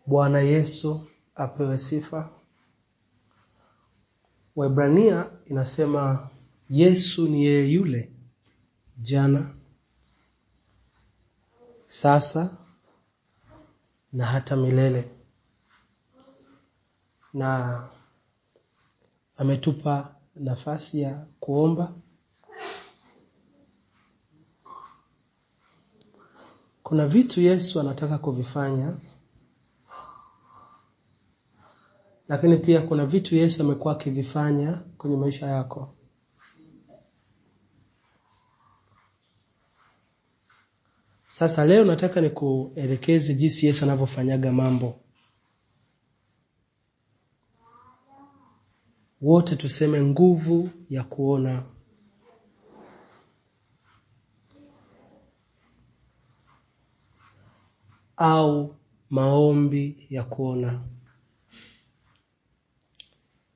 Bwana Yesu apewe sifa. Waebrania inasema Yesu ni yeye yule jana, sasa na hata milele. Na ametupa nafasi ya kuomba. Kuna vitu Yesu anataka kuvifanya, lakini pia kuna vitu Yesu amekuwa akivifanya kwenye maisha yako. Sasa leo nataka nikuelekeze jinsi Yesu anavyofanyaga mambo. Wote tuseme nguvu ya kuona. Au maombi ya kuona.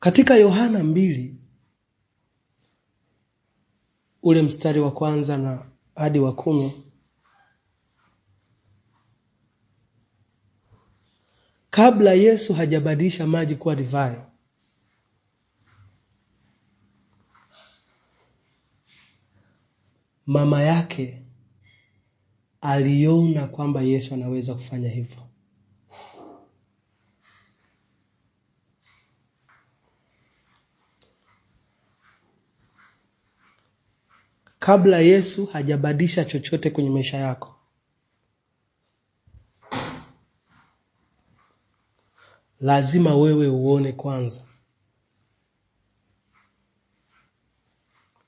Katika Yohana 2 ule mstari wa 1 na hadi wa 10, kabla Yesu hajabadilisha maji kuwa divai, mama yake aliona kwamba Yesu anaweza kufanya hivyo. Kabla Yesu hajabadilisha chochote kwenye maisha yako, lazima wewe uone kwanza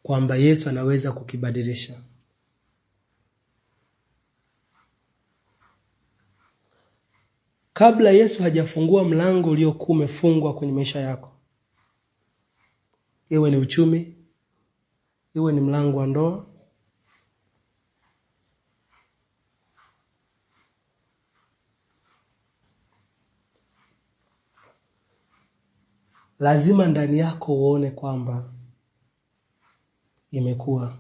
kwamba Yesu anaweza kukibadilisha. Kabla Yesu hajafungua mlango uliokuwa umefungwa kwenye maisha yako, iwe ni uchumi, iwe ni mlango wa ndoa, lazima ndani yako uone kwamba imekuwa.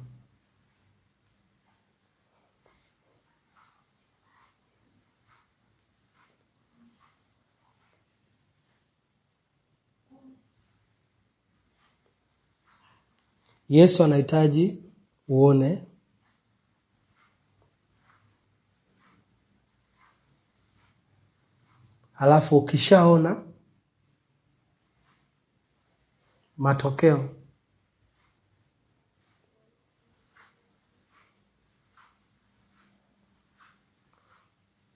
Yesu anahitaji uone. Halafu ukishaona matokeo,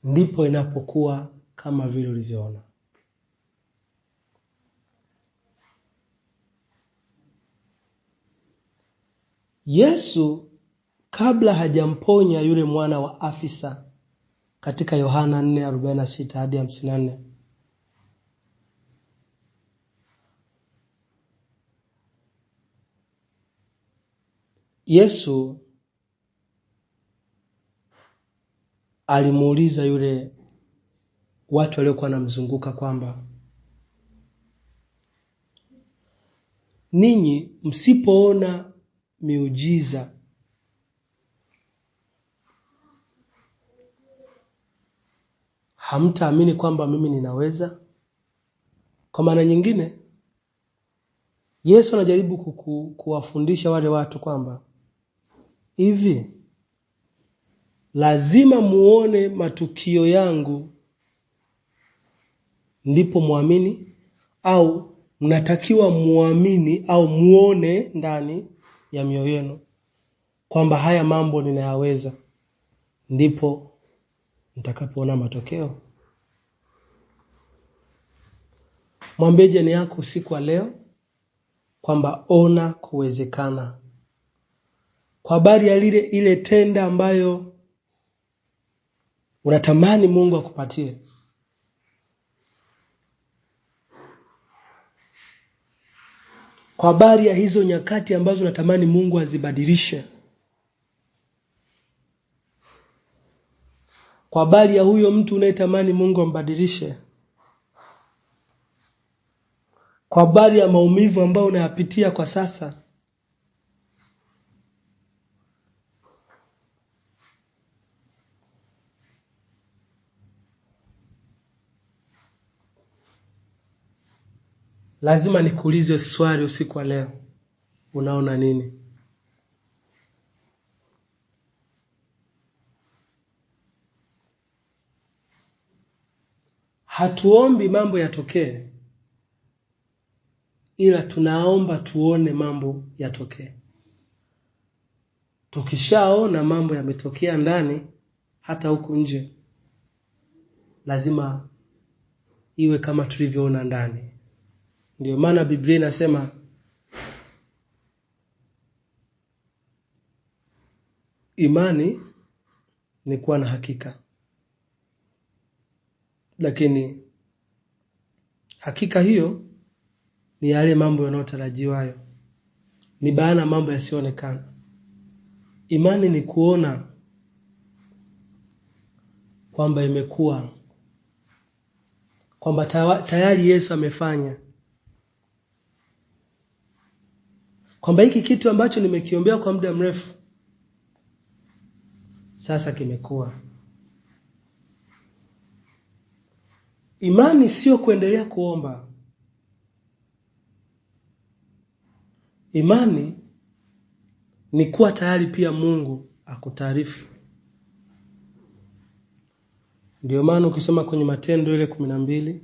ndipo inapokuwa kama vile ulivyoona. Yesu kabla hajamponya yule mwana wa afisa katika Yohana 4:46 hadi 54, Yesu alimuuliza yule watu waliokuwa wanamzunguka kwamba, ninyi msipoona miujiza hamtaamini kwamba mimi ninaweza? Kwa maana nyingine, Yesu anajaribu kuwafundisha wale watu kwamba hivi lazima muone matukio yangu ndipo muamini, au mnatakiwa muamini au muone ndani ya mioyo yenu kwamba haya mambo ninayaweza, ndipo mtakapoona matokeo? Mwambie jirani yako siku ya leo kwamba ona kuwezekana. Kwa habari ya ile tenda ambayo unatamani Mungu akupatie, kwa habari ya hizo nyakati ambazo unatamani Mungu azibadilishe, kwa habari ya huyo mtu unayetamani Mungu ambadilishe, kwa habari ya maumivu ambayo unayapitia kwa sasa, lazima nikuulize swali usiku wa leo. Unaona nini? Hatuombi mambo yatokee, ila tunaomba tuone mambo yatokee. Tukishaona mambo yametokea ndani, hata huku nje, lazima iwe kama tulivyoona ndani. Ndio maana Biblia inasema imani ni kuwa na hakika. Lakini hakika hiyo ni yale mambo yanayotarajiwayo, ni bayana mambo yasionekana. Imani ni kuona kwamba imekuwa, kwamba tayari Yesu amefanya, kwamba hiki kitu ambacho nimekiombea kwa muda mrefu sasa kimekuwa. Imani sio kuendelea kuomba. Imani ni kuwa tayari pia Mungu akutaarifu. Ndio maana ukisoma kwenye Matendo ile 12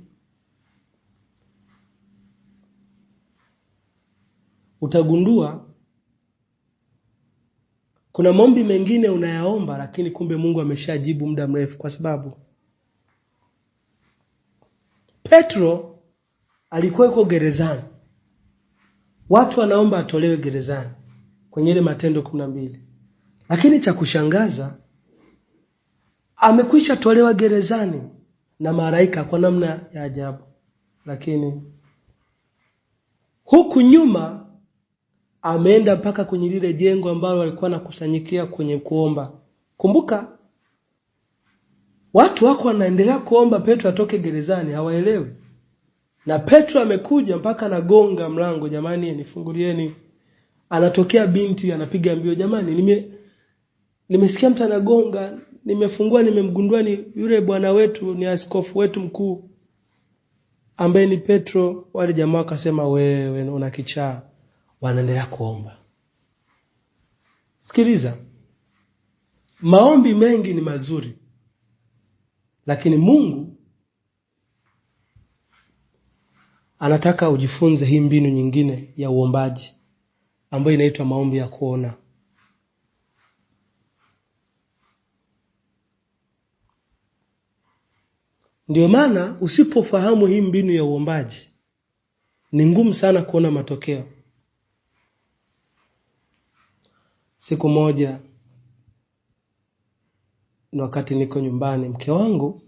utagundua kuna maombi mengine unayaomba lakini kumbe Mungu ameshajibu muda mrefu. Kwa sababu Petro alikuwa yuko gerezani, watu wanaomba atolewe gerezani kwenye ile Matendo 12, lakini cha kushangaza amekwisha tolewa gerezani na malaika kwa namna ya ajabu. Lakini huku nyuma ameenda mpaka kwenye lile jengo ambalo walikuwa nakusanyikia kwenye kuomba. Kumbuka watu wako wanaendelea kuomba Petro atoke gerezani, hawaelewi. Na Petro amekuja mpaka anagonga mlango, jamani nifungulieni. Anatokea binti anapiga mbio, jamani nimesikia mtu anagonga, nimefungua, nimemgundua ni yule bwana wetu, ni askofu wetu mkuu ambaye ni Petro. Wale jamaa wakasema wewe una kichaa. Wanaendelea kuomba. Sikiliza, maombi mengi ni mazuri, lakini Mungu anataka ujifunze hii mbinu nyingine ya uombaji ambayo inaitwa maombi ya kuona. Ndio maana usipofahamu hii mbinu ya uombaji ni ngumu sana kuona matokeo. Siku moja na wakati niko nyumbani, mke wangu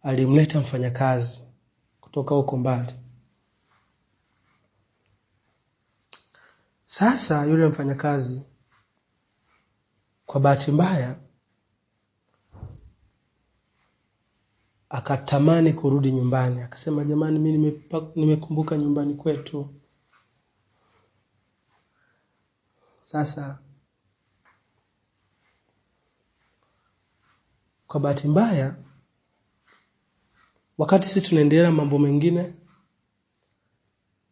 alimleta mfanyakazi kutoka huko mbali. Sasa yule mfanyakazi kwa bahati mbaya akatamani kurudi nyumbani. Akasema jamani, mimi nimekumbuka nyumbani kwetu. Sasa kwa bahati mbaya, wakati sisi tunaendelea mambo mengine,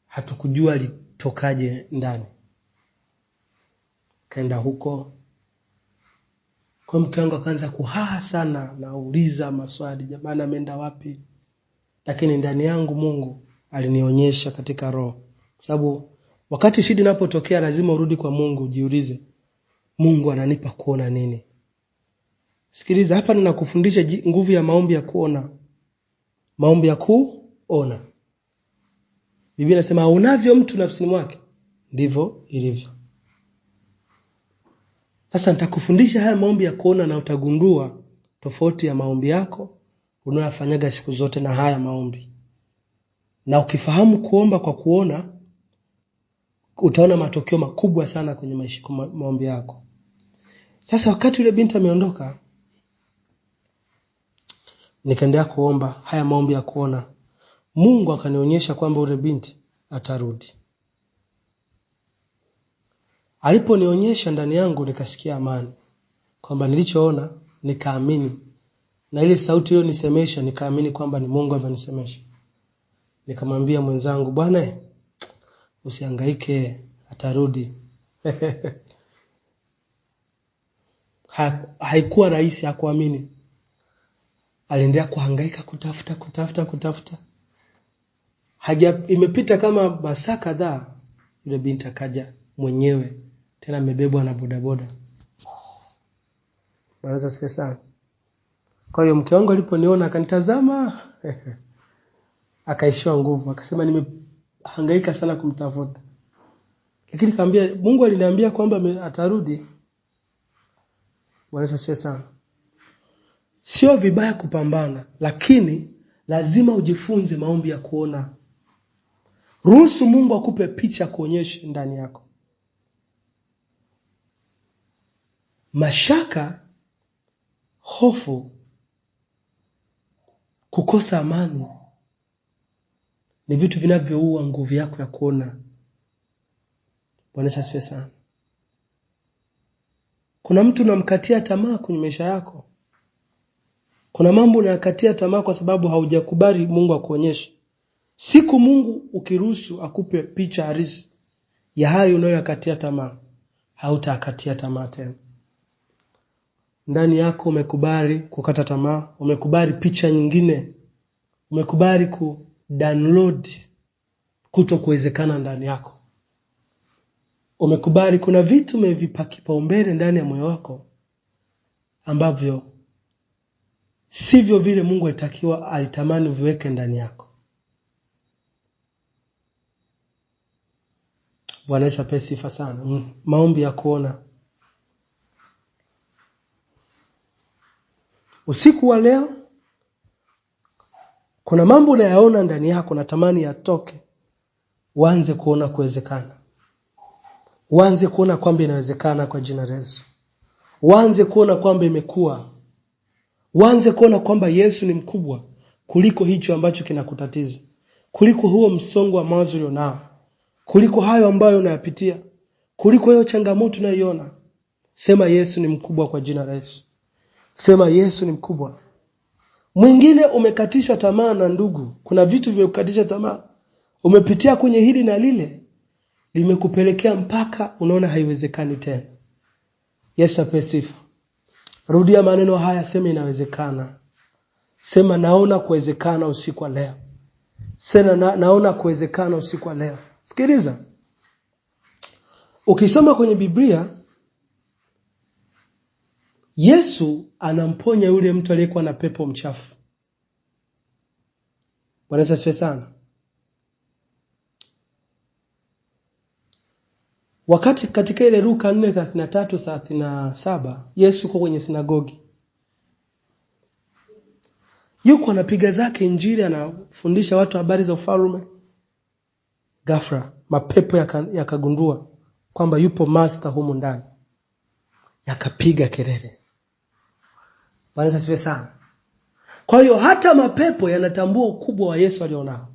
hatukujua litokaje ndani. Kaenda huko, kwa mke wangu akaanza kuhaa sana, nauliza maswali, jamani ameenda wapi? Lakini ndani yangu Mungu alinionyesha katika roho. Sababu wakati shida inapotokea lazima urudi kwa Mungu, ujiulize Mungu ananipa kuona nini? Sikiliza, hapa ninakufundisha nguvu ya maombi ya kuona. Maombi ya kuona. Biblia inasema unavyo mtu nafsini mwake ndivyo ilivyo. Sasa nitakufundisha haya maombi ya kuona na utagundua tofauti ya maombi yako unayofanyaga siku zote na haya maombi. Na ukifahamu kuomba kwa kuona, utaona matokeo makubwa sana kwenye maombi yako. Sasa wakati yule binti ameondoka, nikaendelea kuomba haya maombi ya kuona. Mungu akanionyesha kwamba yule binti atarudi. Aliponionyesha, ndani yangu nikasikia amani, kwamba nilichoona nikaamini, na ile sauti hiyo nisemesha nikaamini kwamba ni Mungu amenisemesha. Nikamwambia mwenzangu, bwana usihangaike, atarudi. Haikuwa rahisi, hakuamini. Aliendelea kuhangaika kutafuta. Imepita kama masaa kadhaa, yule binti akaja mwenyewe, tena amebebwa na bodaboda. Mwanza sifa sana. Kwa hiyo mke wangu aliponiona akanitazama, akaishiwa nguvu, akasema nimehangaika sana kumtafuta. Lakini nikamwambia Mungu aliniambia kwamba atarudi. Mwanza sifa sana. Sio vibaya kupambana, lakini lazima ujifunze maombi ya kuona. Ruhusu Mungu akupe picha kuonyesha ndani yako. Mashaka, hofu, kukosa amani ni vitu vinavyoua nguvu yako ya kuona. Bwana asifiwe sana. Kuna mtu unamkatia tamaa kwenye maisha yako. Kuna mambo unayakatia tamaa kwa sababu haujakubali Mungu akuonyeshe. Siku Mungu ukiruhusu akupe picha halisi ya hayo unayoyakatia tamaa, hautakatia tamaa tena. Ndani yako umekubali kukata tamaa, umekubali picha nyingine, umekubali ku-download kutokuwezekana ndani yako. Umekubali kuna vitu umevipa kipaumbele ndani ya moyo wako ambavyo sivyo vile Mungu alitamani viweke ndani yako. Bwana Yesu apewe sifa sana. Maombi ya kuona. Usiku wa leo kuna mambo unayaona ndani yako natamani yatoke. Uanze kuona kuwezekana. Uanze kuona kwamba inawezekana kwa jina la Yesu. Uanze kuona kwamba imekuwa. Uanze kuona kwamba Yesu ni mkubwa kuliko hicho ambacho kinakutatiza. Kuliko huo msongo wa mawazo ulionao. Kuliko hayo ambayo unayapitia. Kuliko hiyo changamoto unayoiona. Sema Yesu ni mkubwa kwa jina la Yesu. Sema Yesu ni mkubwa. Mwingine umekatishwa tamaa na ndugu. Kuna vitu vimekukatisha tamaa. Umepitia kwenye hili na lile. Limekupelekea mpaka unaona haiwezekani tena. Yesu apewe sifa. Rudia maneno haya, sema inawezekana. Sema naona kuwezekana usiku wa leo. Sema naona kuwezekana usiku wa leo. Sikiliza. Ukisoma kwenye Biblia, Yesu anamponya yule mtu aliyekuwa na pepo mchafu. Bwana asifiwe sana. Wakati katika ile Luka 4:33-37, Yesu yuko kwenye sinagogi. Yuko anapiga zake injili, anafundisha watu habari za ufalme. Ghafla mapepo yakagundua kwamba yupo master humu ndani. Yakapiga kelele. Bwana asifiwe sana. Kwa hiyo hata mapepo yanatambua ukubwa wa Yesu alionao.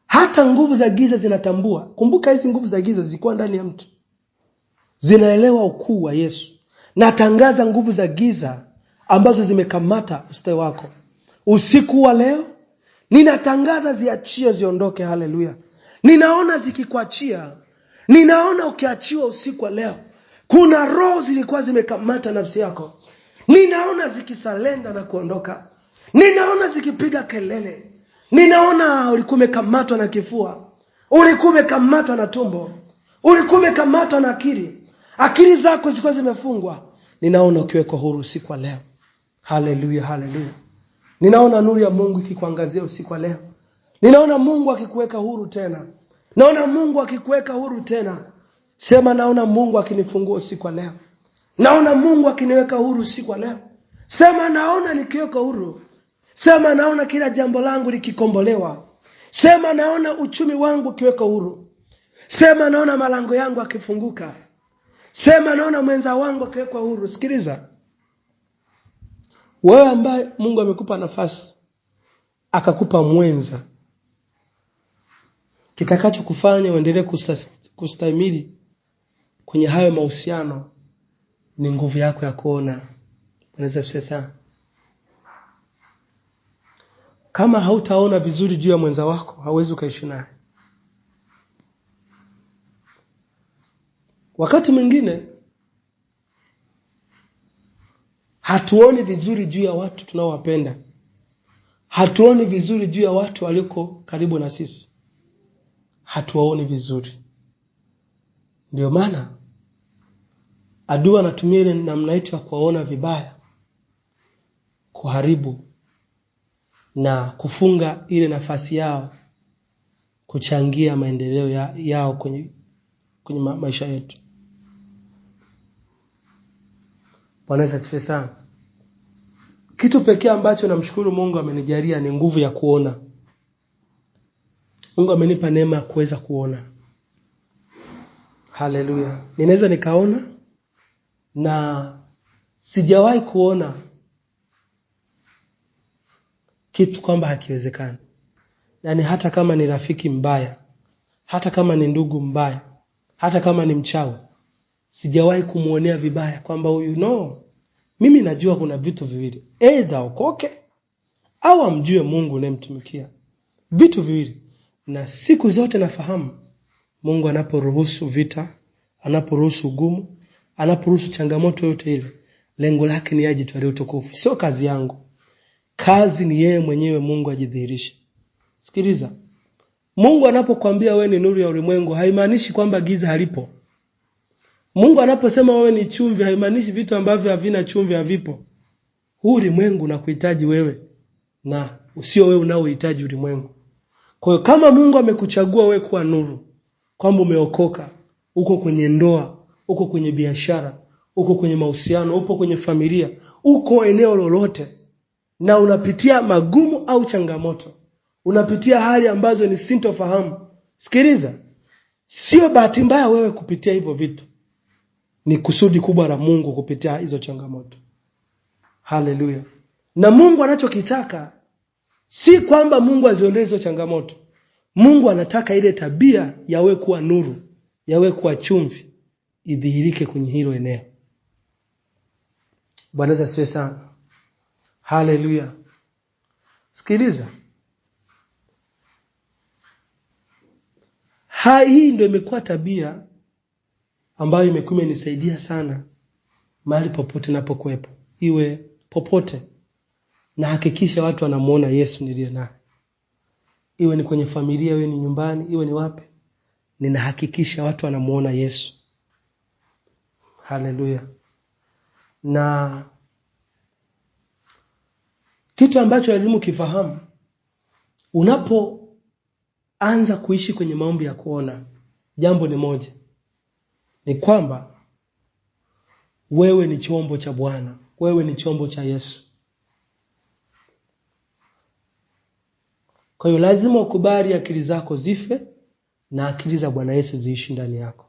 Hata nguvu za giza zinatambua. Kumbuka hizi nguvu za giza zilikuwa ndani ya mtu. Zinaelewa ukuu wa Yesu. Natangaza nguvu za giza ambazo zimekamata ustawi wako. Usiku wa leo ninatangaza ziachie, ziondoke. Haleluya. Ninaona zikikuachia. Ninaona ukiachiwa usiku wa leo. Kuna roho zilikuwa zimekamata nafsi yako. Ninaona zikisalenda na kuondoka. Ninaona zikipiga kelele. Ninaona ulikuwa umekamatwa na kifua. Ulikuwa umekamatwa na tumbo. Ulikuwa umekamatwa na akili. Akili zako zilikuwa zimefungwa. Ninaona ukiwekwa huru usiku wa leo. Haleluya, haleluya. Ninaona nuru ya Mungu ikikuangazia usiku wa leo. Ninaona Mungu akikuweka huru tena. Naona Mungu akikuweka huru tena. Sema naona Mungu akinifungua usiku wa leo. Naona Mungu akiniweka huru usiku wa leo. Sema naona nikiweka huru. Sema naona kila jambo langu likikombolewa. Sema naona uchumi wangu ukiweka huru. Sema naona malango yangu akifunguka. Sema naona mwenza wangu akiwekwa huru. Sikiliza. Wewe ambaye Mungu amekupa nafasi, akakupa mwenza, kitakacho kufanya uendelee kustahimili kwenye hayo mahusiano ni nguvu yako ya kuona. Unaweza kusema Kama hautaona vizuri juu ya mwenza wako, hauwezi ukaishi naye. Wakati mwingine hatuoni vizuri juu ya watu tunaowapenda. Hatuoni vizuri juu ya watu waliko karibu na sisi. Hatuwaoni vizuri. Ndio maana adui anatumia ile namna yetu ya kuwaona vibaya, kuharibu na kufunga ile nafasi yao kuchangia maendeleo yao kwenye maisha yetu. Bwana Yesu asifiwe sana. Kitu pekee ambacho namshukuru Mungu amenijalia ni nguvu ya kuona. Mungu amenipa neema ya kuweza kuona. Haleluya. Ninaweza nikaona na sijawahi kuona kitu kwamba hakiwezekani. Yaani hata kama ni rafiki mbaya, hata kama ni ndugu mbaya, hata kama ni mchawi, sijawahi kumuonea vibaya kwamba huyu mimi najua kuna vitu viwili. Either okoke au amjue Mungu unayemtumikia. Vitu viwili. Na siku zote nafahamu Mungu anaporuhusu vita, anaporuhusu ugumu, anaporuhusu changamoto yote ile, lengo lake ni ajitwalie utukufu. Sio kazi yangu. Kazi ni yeye mwenyewe Mungu ajidhihirishe. Sikiliza. Mungu anapokuambia wewe ni nuru ya ulimwengu, haimaanishi kwamba giza halipo. Mungu anaposema wewe ni chumvi, haimaanishi vitu ambavyo havina chumvi havipo. Huu ulimwengu unakuhitaji wewe na usio wewe unaohitaji ulimwengu. Kwa hiyo kama Mungu amekuchagua wewe kuwa nuru, kwamba umeokoka, uko kwenye ndoa, uko kwenye biashara, uko kwenye mahusiano, uko kwenye familia, uko eneo lolote na unapitia magumu au changamoto, unapitia hali ambazo ni sintofahamu, sikiliza, sio bahati mbaya wewe kupitia hivyo vitu. Ni kusudi kubwa la Mungu kupitia hizo changamoto. Haleluya. Na Mungu anachokitaka si kwamba Mungu aziondoe hizo changamoto. Mungu anataka ile tabia ya wewe kuwa nuru, ya wewe kuwa chumvi, idhihirike kwenye hilo eneo. Bwana asifiwe sana. Haleluya. Sikiliza. Hii ndio imekuwa tabia ambayo imekuwa imenisaidia sana mahali popote napokuepo. Iwe popote, na hakikisha watu wanamuona Yesu niliye naye. Iwe ni kwenye familia, iwe ni nyumbani, iwe ni wapi, ninahakikisha watu wanamuona Yesu. Haleluya. Na kitu ambacho lazima ukifahamu, unapoanza kuishi kwenye maombi ya kuona, jambo ni moja, ni kwamba wewe ni chombo cha Bwana, wewe ni chombo cha Yesu. Kwa hiyo lazima ukubali akili zako zife na akili za Bwana Yesu ziishi ndani yako.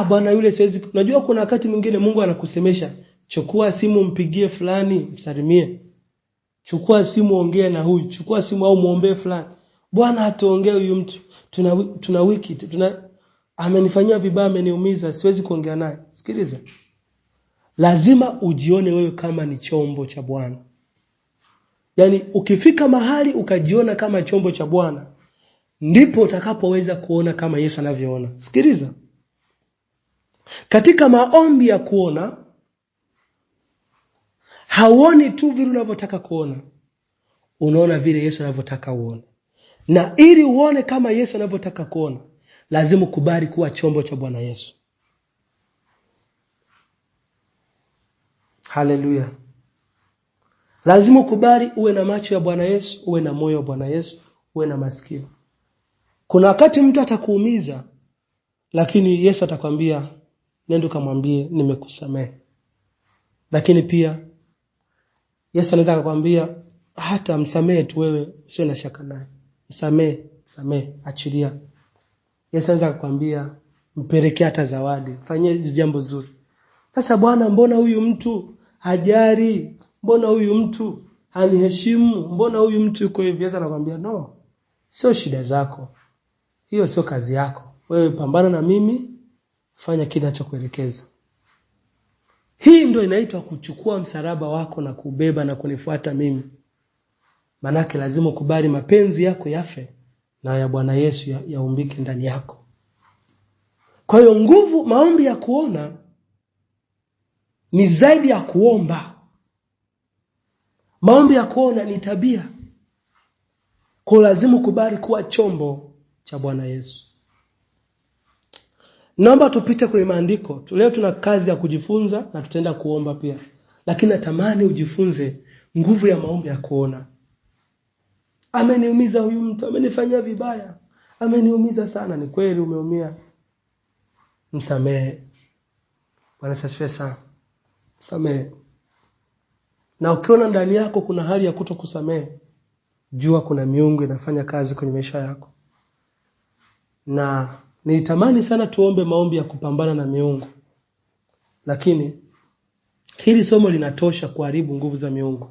Bwana yule siwezi. Unajua kuna wakati mwingine Mungu anakusemesha, chukua simu mpigie fulani, msalimie. Chukua simu ongea na huyu, chukua simu au muombe fulani. Bwana hataongea huyu mtu. Tuna wiki, amenifanyia vibaya, ameniumiza, siwezi kuongea naye. Sikiliza. Lazima ujione wewe kama ni chombo cha Bwana. Yaani ukifika mahali ukajiona kama chombo cha Bwana, ndipo utakapoweza kuona kama Yesu anavyoona. Sikiliza. Katika maombi ya kuona, hauoni tu vile unavyotaka kuona. Unaona vile Yesu anavyotaka uone. Na ili uone kama Yesu anavyotaka kuona, lazima ukubali kuwa chombo cha Bwana Yesu. Haleluya. Lazima ukubali uwe na macho ya Bwana Yesu, uwe na moyo wa Bwana Yesu, uwe na masikio. Kuna wakati mtu atakuumiza, lakini Yesu atakwambia nenda kamwambie nimekusamehe. Lakini pia Yesu anaweza kukwambia hata msamehe tu wewe, usio na shaka naye. Msamehe, achilia. Yesu anaweza kukwambia mpelekee hata zawadi, fanyie jambo zuri. Sasa Bwana, mbona huyu mtu hajari? Mbona huyu mtu haniheshimu? Mbona huyu mtu yuko hivi? Yesu anakuambia no. Sio shida zako. Hiyo sio kazi yako. Wewe pambana na mimi, fanya kile ninachokuelekeza. Hii ndio inaitwa kuchukua msalaba wako na kubeba na kunifuata mimi. Manake lazima ukubali mapenzi yako yafe na ya Bwana Yesu yaumbike ndani yako. Kwa hiyo nguvu, maombi ya kuona ni zaidi ya kuomba. Maombi ya kuona ni tabia. Kwa lazima ukubali kuwa chombo cha Bwana Yesu. Naomba tupite kwenye maandiko. Leo tuna kazi ya kujifunza na tutaenda kuomba pia. Lakini natamani ujifunze nguvu ya maombi ya kuona. Ameniumiza huyu mtu, amenifanyia vibaya, ameniumiza sana. Ni kweli umeumia. Msamehe. Bwana asifiwe sana. Msamehe. Na ukiona ndani yako kuna hali ya kutokusamehe, jua kuna miungu inafanya kazi kwenye maisha yako. Na nilitamani sana tuombe maombi ya kupambana na miungu. Lakini hili somo linatosha kuharibu nguvu za miungu.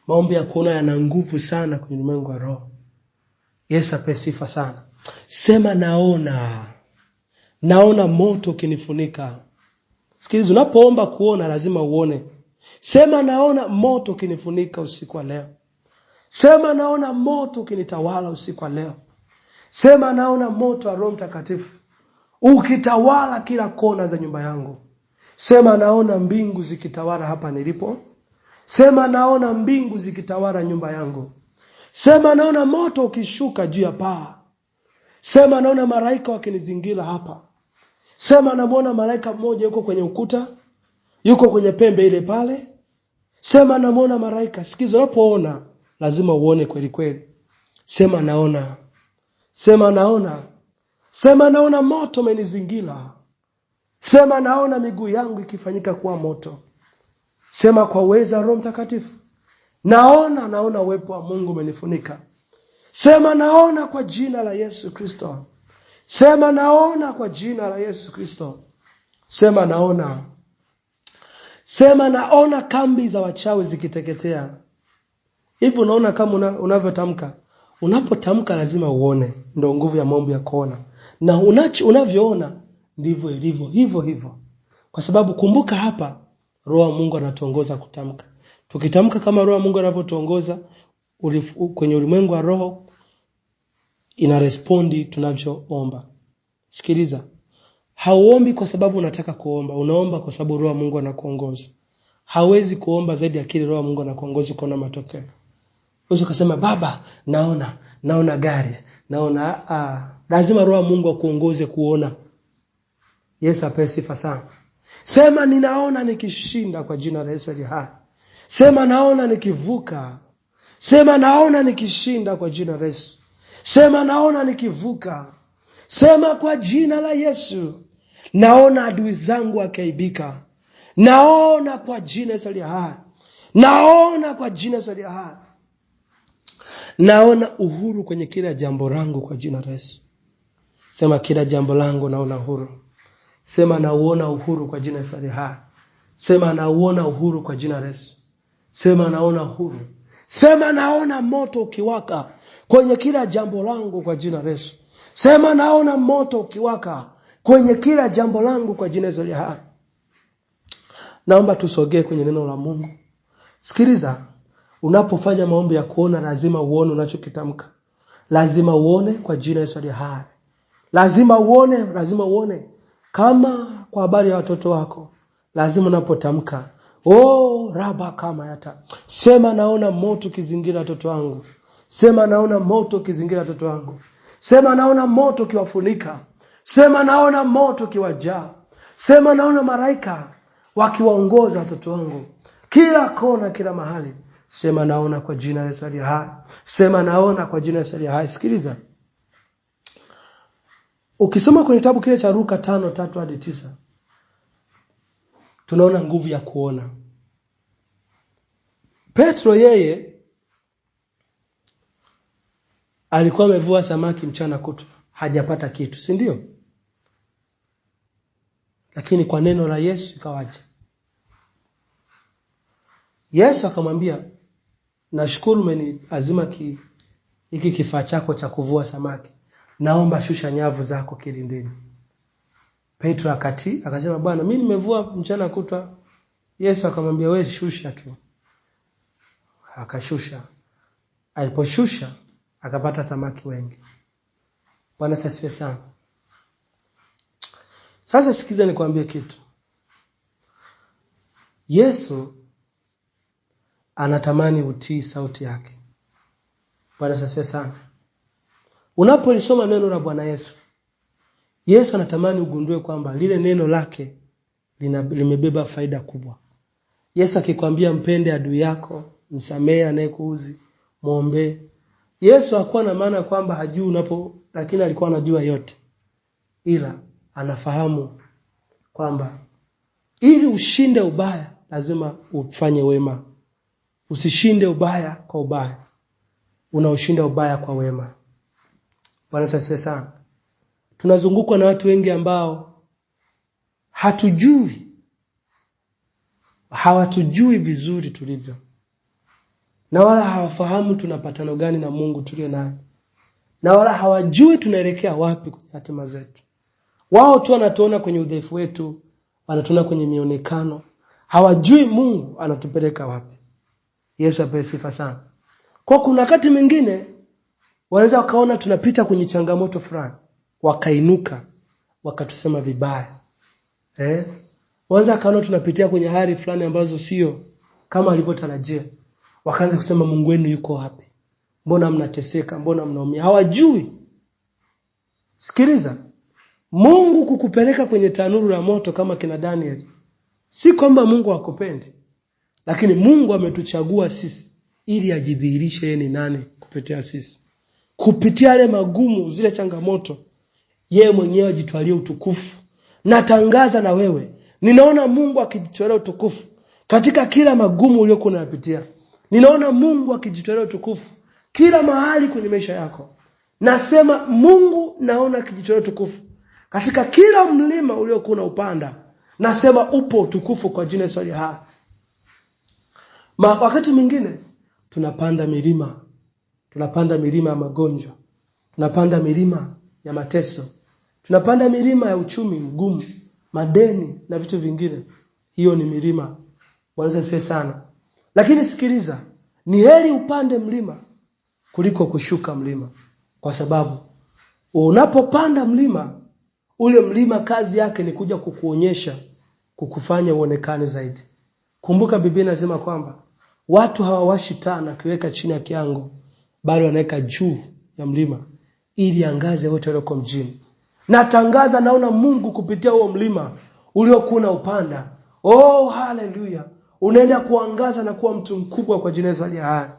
Maombi ya kuona yana nguvu sana kwenye ulimwengu wa roho. Yesu apewe sifa sana. Sema naona moto ukinifunika. Sikiliza, unapoomba kuona lazima uone. Sema naona moto ukinifunika usiku wa leo. Sema naona moto ukinitawala usiku wa leo. Sema naona moto wa Roho Mtakatifu ukitawala kila kona za nyumba yangu. Sema naona mbingu zikitawala hapa nilipo. Sema naona mbingu zikitawala nyumba yangu. Sema naona moto ukishuka juu ya paa. Sema naona malaika wakinizingira hapa. Sema namuona malaika mmoja yuko kwenye ukuta, yuko kwenye pembe ile pale. Sema namuona malaika. Sikiza, unapoona lazima uone kweli kweli. Sema naona. Sema naona. Sema naona moto umenizingira. Sema naona miguu yangu ikifanyika kuwa moto. Sema kwa uwezo wa Roho Mtakatifu. Naona uwepo wa Mungu umenifunika. Sema naona kwa jina la Yesu Kristo. Sema naona kwa jina la Yesu Kristo. Sema naona. Sema naona kambi za wachawi zikiteketea. Hivi unaona kama unavyotamka. Unapotamka lazima uone. Ndio nguvu ya maombi ya kuona. Na unavyoona ndivyo ilivyo, hivyo. Kwa sababu kumbuka hapa Roho wa Mungu anatuongoza kutamka. Tukitamka kama Roho wa Mungu anavyotuongoza kwenye ulimwengu wa roho, ina respondi tunavyoomba. Sikiliza. Hauombi kwa sababu unataka kuomba, unaomba kwa sababu Roho wa Mungu anakuongoza. Hawezi kuomba zaidi ya kile Roho wa Mungu anakuongoza kuona matokeo. Unaweza kusema baba, naona gari, lazima Roho wa Mungu akuongoze kuona. Yesu apewe sifa sana. Sema ninaona nikishinda kwa jina la Yesu aliye hai. Sema naona nikivuka. Sema naona nikishinda kwa jina la Yesu. Sema naona nikivuka. Sema kwa jina la Yesu. Naona adui zangu wakaibika. Naona kwa jina la Yesu aliye hai. Naona kwa jina la Yesu aliye hai. Naona uhuru kwenye kila jambo langu kwa jina la Yesu. Sema kila jambo langu naona uhuru. Sema nauona uhuru kwa jina la Yesu aliye hai. Sema nauona uhuru kwa jina la Yesu. Sema naona uhuru. Sema naona moto ukiwaka kwenye kila jambo langu kwa jina la Yesu. Sema naona moto ukiwaka kwenye kila jambo langu kwa jina la Yesu aliye hai. Naomba tusogee kwenye neno la Mungu. Sikiliza, unapofanya maombi ya kuona lazima uone unachokitamka. Lazima uone kwa jina la Yesu aliye hai. Lazima uone. Kama kwa habari ya watoto wako, lazima unapotamka, raba kama yata. Sema naona moto kizingira watoto wangu. Sema naona moto kizingira watoto wangu. Sema naona moto kiwafunika. Sema naona moto kiwajaa. Sema naona malaika wakiwaongoza watoto wangu kila kona, kila mahali. Sema naona kwa jina la Yesu aliye hai. Sema naona kwa jina la Yesu aliye hai. Sikiliza. Ukisoma kwenye kitabu kile cha Luka 5:3-9, tunaona nguvu ya kuona. Petro yeye alikuwa amevua samaki mchana kutwa, hajapata kitu, si ndio? Lakini kwa neno la Yesu ikawaje? Yesu akamwambia, nashukuru umeniazima hiki kifaa chako cha kuvua samaki. Naomba shusha nyavu zako kilindini. Petro akasema, Bwana, mimi nimevua mchana kutwa Yesu akamwambia wewe shusha tu. Akashusha. Aliposhusha akapata samaki wengi. Bwana asifiwe sana. Sasa sikiza nikwambie kitu. Yesu anatamani utii sauti yake. Bwana asifiwe sana. Unapolisoma neno la Bwana Yesu, Yesu anatamani ugundue kwamba lile neno lake limebeba faida kubwa. Yesu akikwambia mpende adui yako, msamehe anayekuudhi, muombe. Yesu hakuwa na maana kwamba hajui lakini alikuwa anajua yote. Ila anafahamu kwamba ili ushinde ubaya lazima ufanye wema. Usishinde ubaya kwa ubaya. Unaushinda ubaya kwa wema. Bwana asifiwe sana. Tunazungukwa na watu wengi ambao hawatujui vizuri tulivyo. Na wala hawafahamu tunapatano gani na Mungu tulio naye. Na wala hawajui tunaelekea wapi kwenye hatima zetu. Wao tu wanatuona kwenye udhaifu wetu, wanatuona kwenye mionekano. Hawajui Mungu anatupeleka wapi. Yesu apewe sifa sana. Kwa kuna wakati mwingine wanaweza wakaona tunapita kwenye changamoto fulani, wakainuka, wakatusema vibaya. Wanaweza wakaona tunapitia kwenye hali fulani ambazo sio kama alivyotarajia. Wakaanza kusema Mungu wenu yuko wapi? Mbona mnateseka? Mbona mnaumia? Hawajui. Sikiliza. Mungu kukupeleka kwenye tanuru la moto kama kina Daniel, si kwamba Mungu hakupendi, lakini Mungu ametuchagua sisi ili ajidhihirishe yeye ni nani kupitia sisi. Kupitia yale magumu, zile changamoto, yeye mwenyewe ajitwalie utukufu. Natangaza na wewe, ninaona Mungu akijitwalia utukufu katika kila magumu uliyokuwa unayapitia. Ninaona Mungu akijitwalia utukufu kila mahali kwenye maisha yako. Nasema Mungu naona akijitwalia utukufu katika kila mlima uliokuwa unaupanda. Nasema upo utukufu kwa jina la Yesu. Wakati mwingine tunapanda milima. Tunapanda milima ya magonjwa. Tunapanda milima ya mateso. Tunapanda milima ya uchumi mgumu, madeni na vitu vingine. Hiyo ni milima. Bwana asifiwe sana. Lakini sikiliza, ni heri upande mlima kuliko kushuka mlima. Kwa sababu unapopanda mlima, ule mlima kazi yake ni kuja kukuonyesha, kukufanya uonekane zaidi. Kumbuka Biblia inasema kwamba watu hawawashi taa na kuweka chini ya kiango, bali wanaweka juu ya mlima ili angaze wote walioko mjini. Natangaza naona Mungu kupitia huo mlima uliokuwa upanda. Oh haleluya. Unaenda kuangaza na kuwa mtu mkubwa kwa jina la Yesu.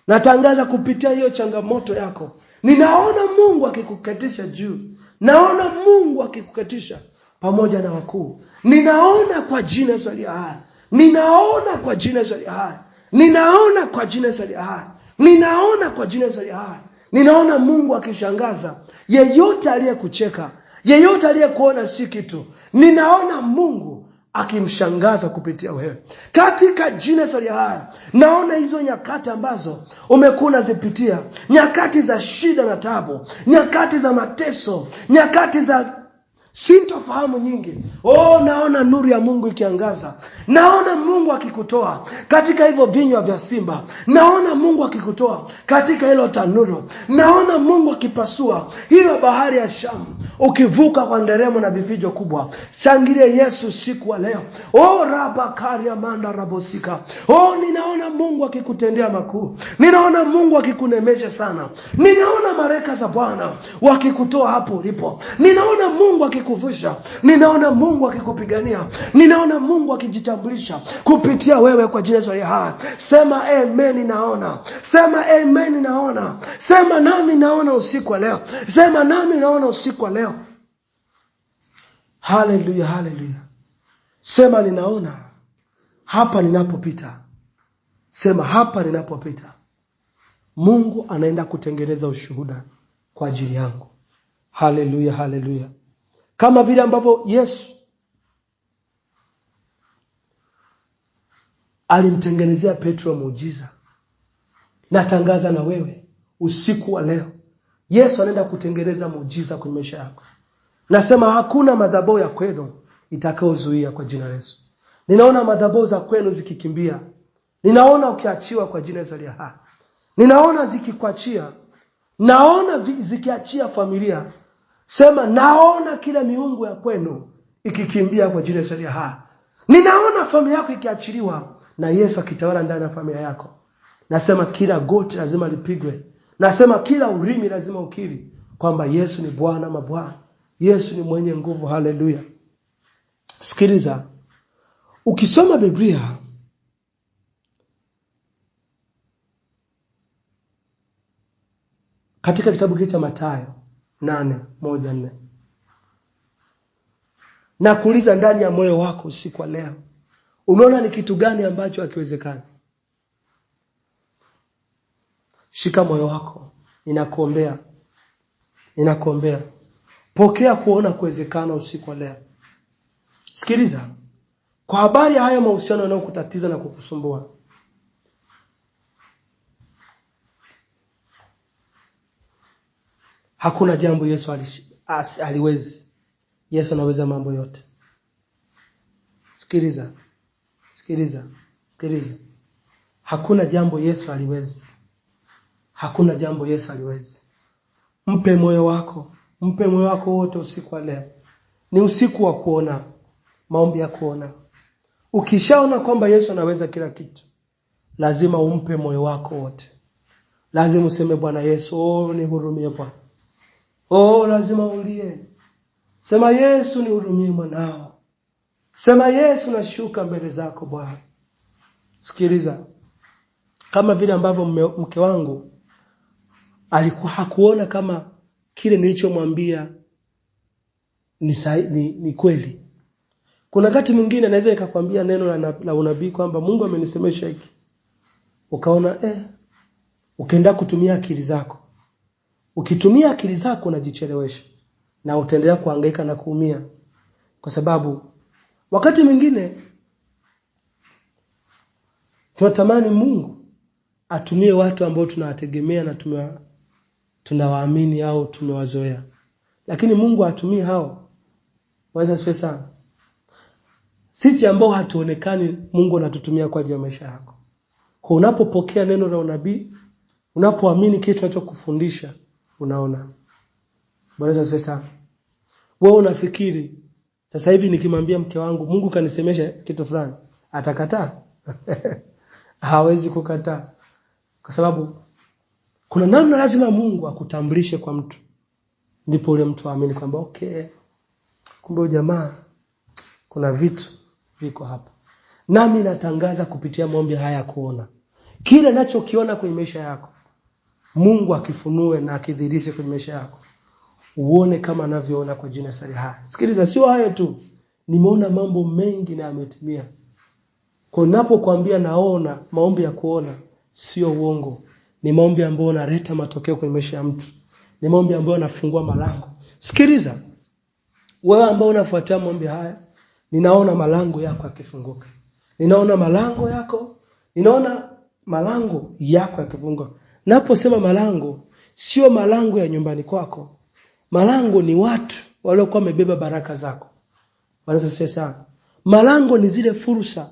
Natangaza kupitia hiyo changamoto yako, ninaona Mungu akikukatisha juu. Naona Mungu akikukatisha pamoja na wakuu. Ninaona kwa jina la Yesu. Ninaona kwa jina la Yesu. Ninaona kwa jina la Yesu. Ninaona kwa jina la Yesu. Ninaona Mungu akishangaza yeyote aliyekucheka, yeyote aliyekuona si kitu. Ninaona Mungu akimshangaza kupitia wewe katika jina la Yesu. Naona hizo nyakati ambazo umekuwa unazipitia, nyakati za shida na taabu, nyakati za mateso, nyakati za sintofahamu nyingi. Oh, naona nuru ya Mungu ikiangaza. Naona Mungu akikutoa katika hivyo vinywa vya simba. Naona Mungu akikutoa katika hilo tanuru. Naona Mungu akipasua hiyo bahari ya Shamu, ukivuka kwa nderemo na vifijo kubwa. Shangilie Yesu siku wa leo. Oh, rabakaria manda rabosika. Oh, ninaona Mungu akikutendea makuu. Ninaona Mungu akikunemesha sana. Ninaona malaika za Bwana wakikutoa hapo ulipo. Ninaona Mungu akikuvusha. Ninaona Mungu akikupigania. Ninaona Mungu akijitambulisha kupitia wewe kwa jina la Yesu. Sema amen naona. Sema amen naona. Sema nami naona usiku wa leo. Sema nami naona usiku wa leo. Haleluya, haleluya. Sema ninaona hapa ninapopita. Sema hapa ninapopita Mungu anaenda kutengeneza ushuhuda kwa ajili yangu. Haleluya, haleluya. Kama vile ambavyo Yesu alimtengenezea Petro muujiza, natangaza na wewe usiku wa leo Yesu anaenda kutengeneza muujiza kwenye maisha yako. Nasema hakuna madhabahu ya kwenu itakayozuia kwa jina la Yesu. Ninaona madhabahu za kwenu zikikimbia. Ninaona ukiachiwa kwa jina la Yesu. Ninaona zikikuachia. Naona zikiachia familia. Sema naona kila miungu ya kwenu ikikimbia kwa jina la Yesu. Ninaona familia yako ikiachiliwa na Yesu akitawala ndani ya familia yako. Nasema kila goti lazima lipigwe. Nasema kila ulimi lazima ukiri kwamba Yesu ni Bwana mabwana. Yesu ni mwenye nguvu. Haleluya. Sikiliza. Ukisoma Biblia katika kitabu cha Mathayo 8:1-4. Na kuuliza ndani ya moyo wako usiku wa leo, unaona ni kitu gani ambacho hakiwezekani? Shika moyo wako. Ninakuombea. Pokea kuona kuwezekana usiku wa leo. Sikiliza. Kwa habari ya haya mahusiano yanayokutatiza na kukusumbua. Hakuna jambo Yesu aliwezi. Yesu anaweza mambo yote. Sikiliza. Hakuna jambo Yesu aliwezi. Hakuna jambo Yesu aliwezi. Mpe moyo wako wote usiku wa leo. Ni usiku wa kuona, maombi ya kuona. Ukishaona kwamba Yesu anaweza kila kitu, lazima umpe moyo wako wote. Lazima useme Bwana Yesu, nihurumie Bwana. Lazima ulie. Sema Yesu, nihurumie mwanao. Sema Yesu, nashuka mbele zako Bwana. Sikiliza. Kama vile ambavyo mke wangu alikuwa hakuona kama kile nilichomwambia ni kweli. Kuna wakati mwingine anaweza nikakwambia neno la unabii kwamba Mungu amenisemesha hiki. Ukaona ukaenda kutumia akili zako. Ukitumia akili zako unajichelewesha na utaendelea kuhangaika na kuumia. Kwa sababu wakati mwingine tunatamani Mungu atumie watu ambao tunawategemea na tunawaamini au tumewazoea. Lakini Mungu atumie hao. Waweza sifa sana. Sisi ambao hatuonekani, Mungu anatutumia kwa ajili ya maisha yako. Kwa unapopokea neno la unabii, unapoamini kitu tunachokufundisha, unaona. Bwana sifa sana. Wewe unafikiri sasa hivi nikimwambia mke wangu Mungu kanisemesha kitu fulani, atakataa? Hawezi kukataa. Kwa sababu kuna namna lazima Mungu akutambulishe kwa mtu. Ndipo ule mtu aamini kwamba kumbe jamaa kuna vitu viko hapa. Nami natangaza kupitia maombi haya kuona kile ninachokiona kwenye maisha yako, Mungu akifunue na akidhihirishe kwenye maisha yako. Uone kama anavyoona kwa jina la Yesu. Sikiliza, sio hayo tu. Nimeona mambo mengi na yametimia. Kwa ninapokuambia naona, maombi ya kuona sio uongo. Ni maombi ambayo yanaleta matokeo kwenye maisha ya mtu. Ni maombi ambayo yanafungua malango. Sikiliza. Wewe ambao unafuatia maombi haya, ninaona malango yako yakifunguka. Ninaona malango yako yakifunguka. Naposema malango, sio malango ya nyumbani kwako. Malango ni watu waliokuwa wamebeba baraka zako. Wanaweza sasa sana. Malango ni zile fursa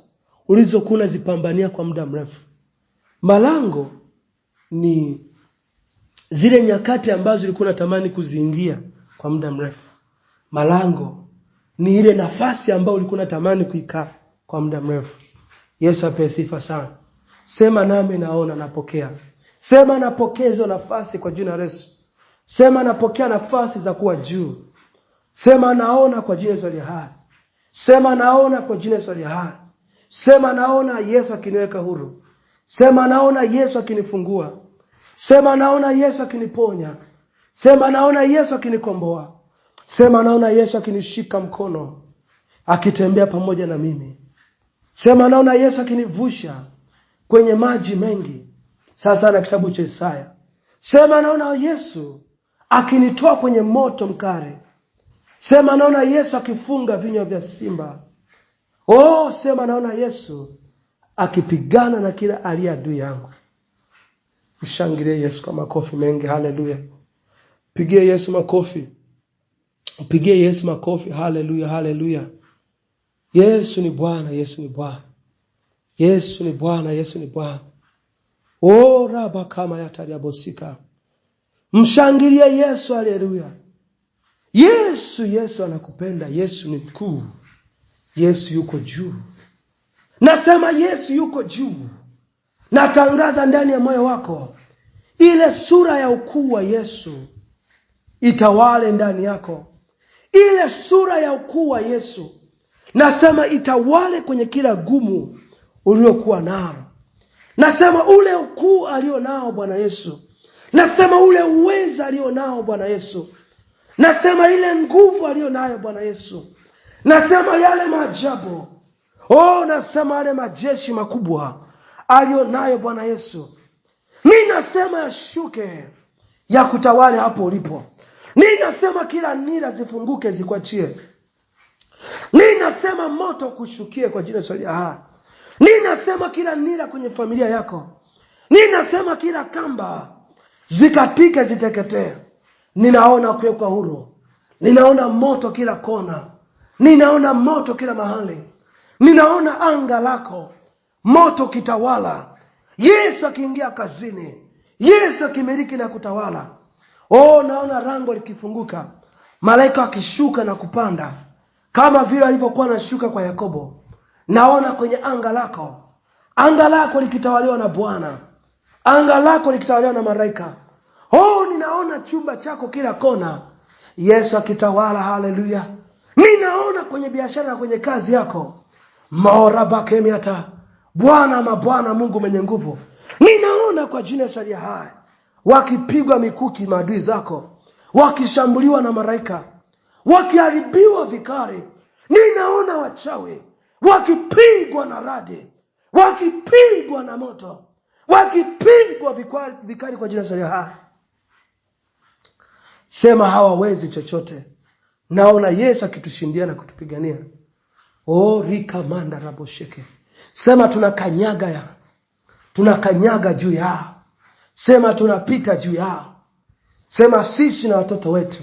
ulizokuwa zipambania kwa muda mrefu. Malango ni zile nyakati ambazo ulikuwa unatamani kuziingia kwa muda mrefu. Malango ni ile nafasi ambayo ulikuwa unatamani kuikaa kwa muda mrefu. Yesu apewe sifa sana. Sema nami naona, napokea. Sema napokea hizo nafasi kwa jina la Yesu. Sema napokea nafasi za kuwa juu. Sema naona kwa jina la Yesu. Sema naona kwa jina la Yesu. Sema naona Yesu akiniweka huru. Sema naona Yesu akinifungua. Sema naona Yesu akiniponya. Sema naona Yesu akinikomboa. Sema naona Yesu akinishika mkono, akitembea pamoja na mimi. Sema naona Yesu akinivusha kwenye maji mengi. Sasa na kitabu cha Isaya. Sema naona Yesu akinitoa kwenye moto mkali. Sema naona Yesu akifunga vinywa vya simba. Sema naona Yesu akipigana na kila aliye adui yangu. Mshangilie Yesu kwa makofi mengi. Haleluya. Pigie Yesu makofi. Pigie Yesu makofi. Haleluya, haleluya. Yesu ni Bwana, Yesu ni Bwana. Yesu ni Bwana, Yesu ni Bwana. O raba kama yatariabosika. Mshangilie Yesu, haleluya. Yesu anakupenda. Yesu ni mkuu. Yesu yuko juu. Nasema Yesu yuko juu. Natangaza ndani ya moyo wako ile sura ya ukuu wa Yesu itawale ndani yako. Ile sura ya ukuu wa Yesu nasema itawale kwenye kila gumu uliokuwa nao. Nasema ule ukuu alionao Bwana Yesu. Nasema ule uweza alionao Bwana Yesu. Nasema ile nguvu alionayo Bwana Yesu. Nasema yale maajabu. Nasema yale majeshi makubwa alionayo Bwana Yesu. Ninasema yashuke ya kutawale hapo ulipo. Ninasema kila nira zifunguke zikuachie. Ninasema moto kushukie kwa jina la Ninasema kila nira kwenye familia yako. Ninasema kila kamba zikatike ziteketee. Ninaona kuwekwa huru. Ninaona moto kila kona. Ninaona moto kila mahali. Ninaona anga lako moto kitawala. Yesu akiingia kazini. Yesu akimiliki na kutawala. Naona rango likifunguka. Malaika akishuka na kupanda. Kama vile alivyokuwa anashuka kwa Yakobo. Naona kwenye anga lako. Anga lako likitawaliwa na Bwana. Anga lako likitawaliwa na malaika. Ninaona chumba chako kila kona. Yesu akitawala, haleluya. Ninaona kwenye biashara na kwenye kazi yako. Maorabakemiata. Bwana mabwana Mungu mwenye nguvu. Ninaona kwa jina sharia hai. Wakipigwa mikuki maadui zako. Wakishambuliwa na malaika. Wakiharibiwa vikari. Ninaona wachawi. Wakipigwa na radi. Wakipigwa na moto. Wakipigwa vikari kwa jina sharia hai. Sema hawawezi chochote. Naona Yesu akitushindia na kutupigania. Rika manda rabosheke. Sema tunakanyaga juu yao. Sema tunapita juu yao. Sema sisi na watoto wetu.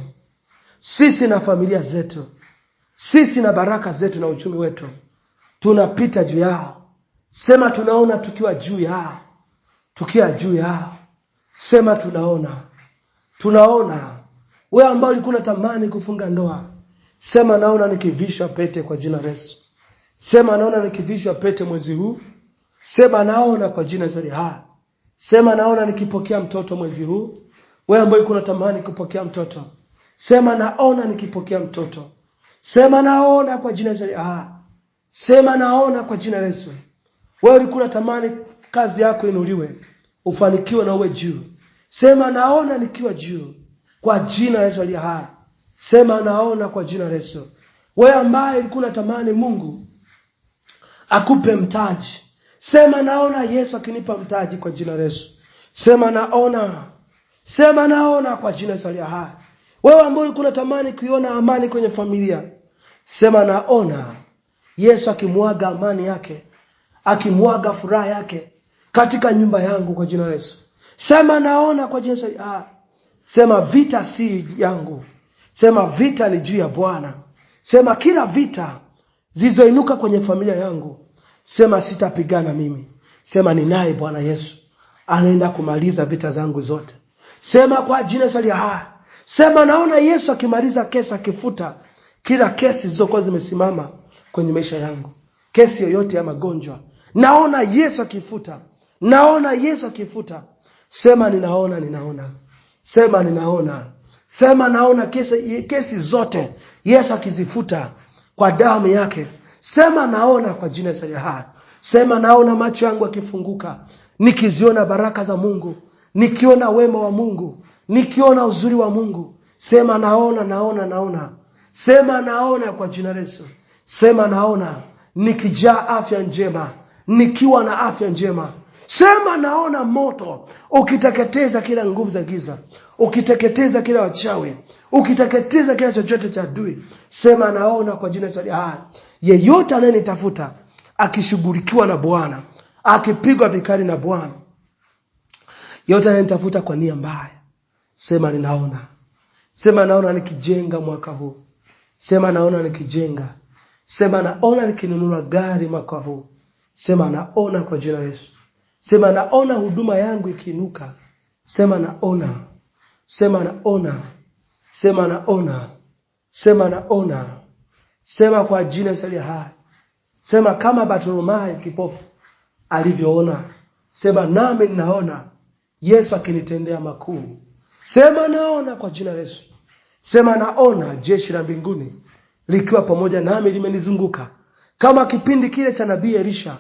Sisi na familia zetu. Sisi na baraka zetu na uchumi wetu. Tunapita juu yao. Sema tunaona tukiwa juu yao. Tukiwa juu yao. Sema tunaona. Wewe ambao ulikuwa unatamani kufunga ndoa. Sema naona nikivishwa pete kwa jina la Yesu. Sema naona nikivishwa pete mwezi huu. Sema naona kwa jina la Sema naona nikipokea mtoto mwezi huu. Wewe ambao ulikuwa unatamani kupokea mtoto. Sema naona nikipokea mtoto. Sema naona kwa jina la Sema naona kwa jina la Yesu. Wewe ulikuwa unatamani kazi yako inuliwe, ufanikiwe na uwe juu. Sema naona nikiwa juu kwa jina la Yesu. Sema naona kwa jina la Yesu. Wewe ambaye ulikuwa unatamani Mungu akupe mtaji. Sema naona Yesu akinipa mtaji kwa jina la Yesu. Sema naona. Sema naona kwa jina la Yesu. Wewe ambaye ulikuwa unatamani kuiona amani kwenye familia. Sema naona Yesu akimwaga amani yake, akimwaga furaha yake katika nyumba yangu kwa jina la Yesu. Sema naona kwa jina la Yesu. Sema vita si yangu. Sema vita ni juu ya Bwana. Sema kila vita zizoinuka kwenye familia yangu. Sema sitapigana mimi. Sema ninaye Bwana Yesu. Anaenda kumaliza vita zangu zote. Sema kwa jina la Yesu. Sema naona Yesu akimaliza kesi, akifuta kila kesi zilizokuwa zimesimama kwenye maisha yangu. Kesi yoyote ya magonjwa. Naona Yesu akifuta. Naona Yesu akifuta. Sema ninaona. Sema ninaona. Sema naona kesi zote Yesu akizifuta kwa damu yake. Sema naona kwa jina la Yesu. Sema naona macho yangu yakifunguka, nikiziona baraka za Mungu, nikiona wema wa Mungu, nikiona uzuri wa Mungu. Sema naona. Sema naona kwa jina la Yesu. Sema naona nikijaa afya njema, nikiwa na afya njema. Sema naona moto ukiteketeza kila nguvu za giza, ukiteketeza kila wachawi, ukiteketeza kila chochote cha adui. Sema naona kwa jina la Yesu. Yeyote anayenitafuta akishughulikiwa na Bwana, akipigwa vikali na Bwana, yote anayenitafuta kwa nia mbaya, sema ninaona. Sema naona nikijenga mwaka huu. Sema naona nikijenga. Sema naona nikinunua gari mwaka huu. Sema naona kwa jina la Yesu. Sema naona huduma yangu ikiinuka. Sema naona. Sema naona. Sema naona. Sema naona. Sema kwa jina la Yesu. Sema kama Bartimayo kipofu alivyoona. Sema nami ninaona Yesu akinitendea makuu. Sema naona kwa jina la Yesu. Sema naona jeshi la mbinguni likiwa pamoja nami limenizunguka. Kama kipindi kile cha nabii Elisha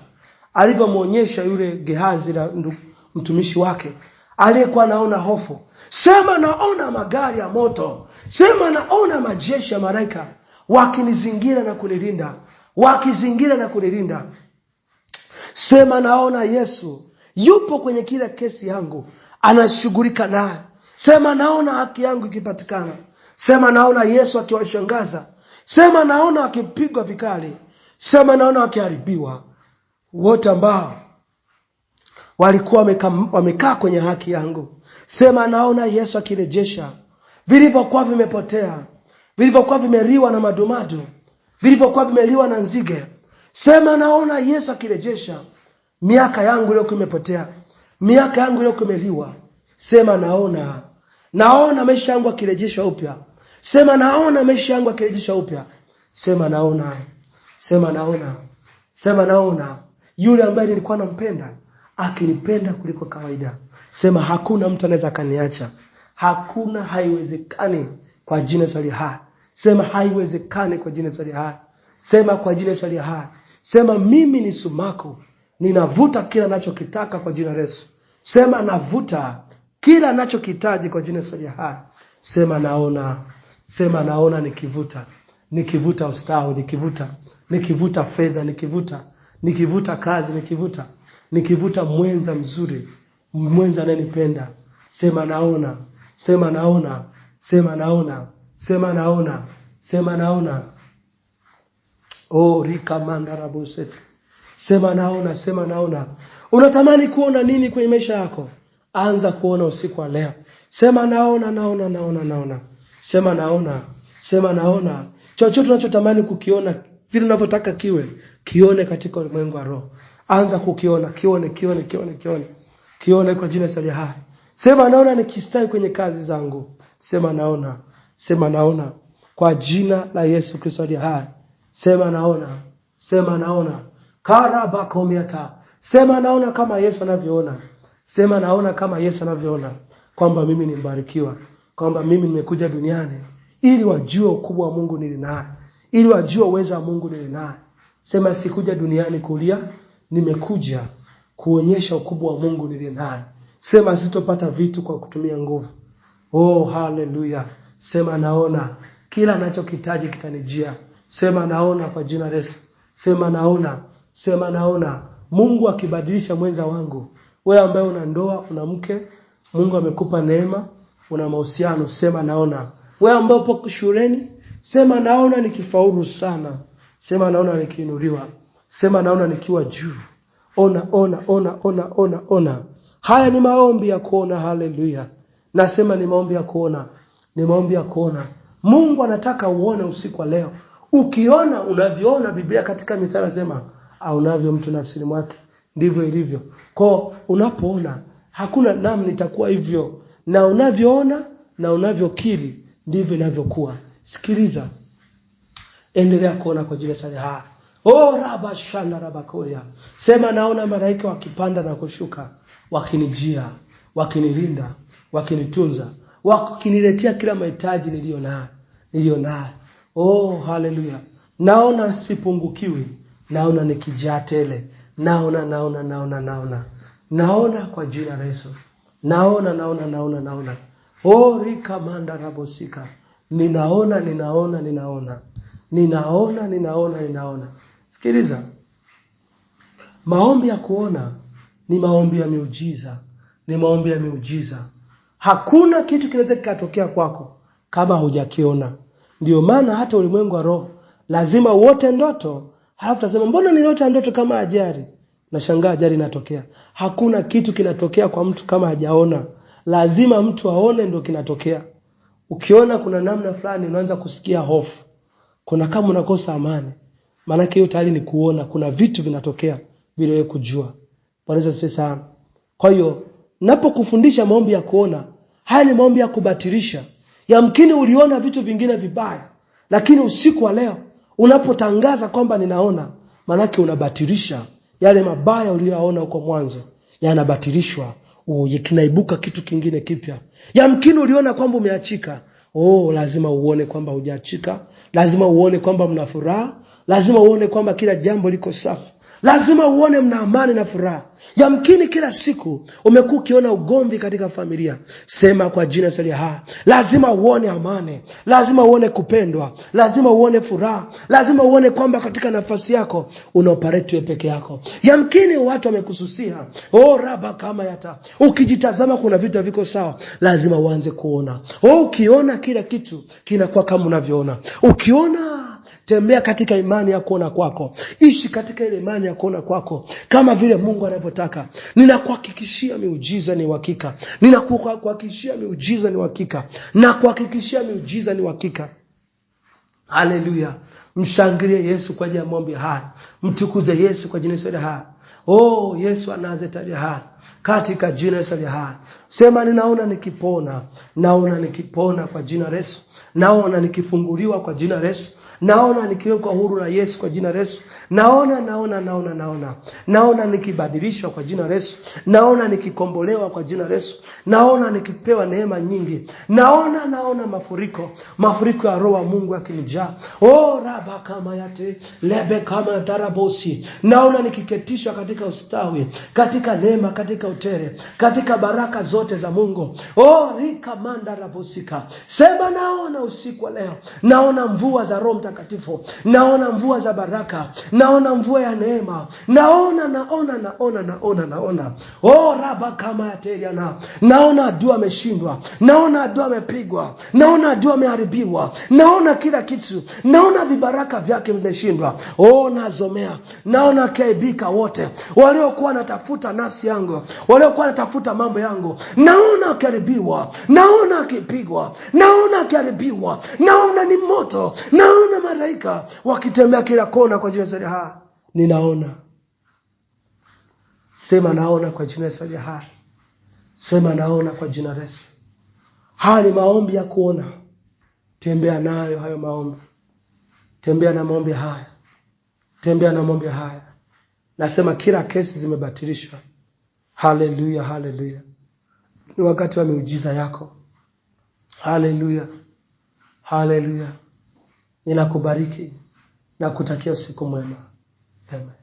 alivyomuonyesha yule Gehazi na mtumishi wake aliyekuwa anaona hofu. Sema naona magari ya moto. Sema naona majeshi ya malaika wakinizingira na kunilinda. Wakizingira na kunilinda. Sema naona Yesu yupo kwenye kila kesi yangu, anashughulika naye. Sema naona haki yangu ikipatikana. Sema naona Yesu akiwashangaza. Sema naona akipigwa vikali. Sema naona akiharibiwa wote ambao walikuwa wamekaa kwenye haki yangu. Sema naona Yesu akirejesha vilivyokuwa vimepotea, vilivyokuwa vimeliwa na madumadu, vilivyokuwa vimeliwa na nzige. Sema naona Yesu akirejesha miaka yangu iliyokuwa imepotea, miaka yangu iliyokuwa imeliwa. Sema naona maisha yangu yakirejeshwa upya. Sema naona maisha yangu yakirejeshwa upya. Sema naona. Sema naona. Sema naona yule ambaye nilikuwa nampenda akinipenda kuliko kawaida. Sema hakuna mtu anaweza kaniacha. Hakuna, haiwezekani kwa jina la. Sema haiwezekani kwa jina la. Sema kwa jina la. Sema mimi ni sumaku, ninavuta kila ninachokitaka kwa jina la Yesu. Sema navuta kila ninachokitaji kwa jina la. Sema naona. Sema naona nikivuta ustawi, nikivuta fedha, nikivuta kazi, nikivuta mwenza mzuri, mwenza ananipenda. Sema naona. Sema naona. Sema naona. Sema naona. Sema naona. Oh, rika mandaraboseti. Sema naona. Sema naona. Unatamani kuona nini kwenye maisha yako? Anza kuona usiku wa leo. Sema naona. Sema naona. Sema naona. Chochote unachotamani kukiona, vile unavyotaka kiwe, kione katika ulimwengu wa roho. Anza kukiona, kione. Kione kwa jina la. Sema naona nikistawi kwenye kazi zangu. Sema naona. Sema naona kwa jina la Yesu Kristo aliye hai. Sema naona. Sema naona. Karabakomiata. Sema naona kama Yesu anavyoona. Sema naona kama Yesu anavyoona kwamba mimi ni mbarikiwa, kwamba mimi nimekuja duniani ili wajue ukubwa wa Mungu nilinaye, ili wajue uwezo wa Mungu nilinaye. Sema sikuja duniani kulia, nimekuja kuonyesha ukubwa wa Mungu nilinaye. Sema sitopata vitu kwa kutumia nguvu. Oh, haleluya. Sema naona kila ninachokitaji kitanijia. Sema naona kwa jina la Yesu. Sema naona. Sema naona Mungu akibadilisha mwenza wangu. Wewe ambaye una ndoa, una mke, Mungu amekupa neema, una mahusiano. Sema naona. Wewe ambaye upo shuleni, sema naona nikifaulu sana. Sema naona nikiinuliwa. Sema naona nikiwa juu. Ona. Haya ni maombi ya kuona. Haleluya. Nasema ni maombi ya kuona. Ni maombi ya kuona. Mungu anataka uone usiku wa leo. Ukiona unavyoona, Biblia katika Mithali sema aonavyo mtu nafsini mwake ndivyo ilivyo. Kwa unapoona, hakuna namna itakuwa hivyo. Na unavyoona na unavyokiri ndivyo inavyokuwa. Sikiliza. Endelea kuona kwa jina la. Oh, rabashana rabakoria. Sema naona malaika wakipanda na kushuka, wakinijia, wakinilinda, wakinitunza, wakiniletea kila mahitaji nilionayo. Oh, haleluya. Naona sipungukiwi, naona nikijaa tele. Naona kwa jina la Yesu. Naona. Oh, rika manda rabosika. Ninaona. Sikiliza. Maombi ya kuona ni maombi ya miujiza. Ni maombi ya miujiza. Hakuna kitu kinaweza kikatokea kwako kama hujakiona. Ndio maana hata ulimwengu wa roho lazima uote ndoto. Hautasema mbona niliota ndoto kama ajali? Nashangaa ajali inatokea. Hakuna kitu kinatokea kwa mtu kama hajaona. Lazima mtu aone ndio kinatokea. Ukiona kuna namna fulani unaanza kusikia hofu, kuna kama unakosa amani, Maana hiyo tayari ni kuona kuna vitu vinatokea bila wewe kujua. Bwana asifiwe sana. Kwa hiyo ninapokufundisha maombi ya kuona, haya ni maombi ya kubatilisha. Yamkini uliona vitu vingine vibaya, lakini usiku wa leo unapotangaza kwamba ninaona, maana unabatilisha yale mabaya uliyoyaona huko mwanzo, yanabatilishwa. Kinaibuka kitu kingine kipya. Yamkini uliona kwamba umeachika, lazima uone kwamba hujaachika. Lazima uone kwamba mna furaha. Lazima uone kwamba kila jambo liko safi. Lazima uone mna amani na furaha. Yamkini kila siku umekuwa ukiona ugomvi katika familia. Sema kwa jina la lazima uone amani. Lazima uone kupendwa. Lazima uone furaha. Lazima uone kwamba katika nafasi yako unaoperate wewe peke yako. Yamkini watu wamekususia. Raba kama yata. Ukijitazama kuna vitu viko sawa. Lazima uanze kuona. Ukiona kila kitu kinakuwa kama unavyoona. Ukiona, tembea katika imani ya kuona kwako. Ishi katika ile imani ya kuona kwako kama vile Mungu anavyotaka. Ninakuhakikishia miujiza ni uhakika. Ninakuhakikishia miujiza ni uhakika. Na kuhakikishia miujiza ni uhakika. Haleluya. Mshangilie Yesu kwa ajili ya maombi haya. Mtukuze Yesu kwa jina hili. Yesu anazetaji haya. Katika jina hili haya. Sema ninaona nikipona. Naona nikipona kwa jina la Yesu. Naona nikifunguliwa kwa jina la Yesu. Naona nikiwekwa huru na Yesu kwa jina la Yesu. Naona nikibadilishwa kwa jina la Yesu. Naona nikikombolewa kwa jina la Yesu. Naona nikipewa neema nyingi. Naona mafuriko ya roho wa Mungu akinijaa. Raba kama yate, lebe kama darabosi. Naona nikiketishwa katika ustawi, katika neema, katika utere, katika baraka zote za Mungu. Rika manda rabosika. Sema naona usiku wa leo. Naona mvua za Roho Mtakatifu. Naona mvua za baraka. Naona mvua ya neema. Naona. Raba kama yateriana. Naona adui ameshindwa. Naona adui amepigwa. Naona adui ameharibiwa. Naona kila kitu. Naona vibaraka vyake vimeshindwa. Nazomea. Naona kaibika wote waliokuwa wanatafuta nafsi yangu, waliokuwa wanatafuta mambo yangu. Naona akiharibiwa. Naona akipigwa. Naona akiharibiwa. Naona ni moto. Naona malaika wakitembea kila kona kwa jina la ninaona. Sema naona kwa jina la Sema naona kwa jina la Yesu. Haya ni maombi ya kuona. Tembea nayo hayo maombi. Tembea na maombi haya. Tembea na maombi haya. Nasema kila kesi zimebatilishwa. Haleluya, haleluya. Ni wakati wa miujiza yako. Haleluya. Haleluya. Ninakubariki na kutakia usiku mwema. Amen.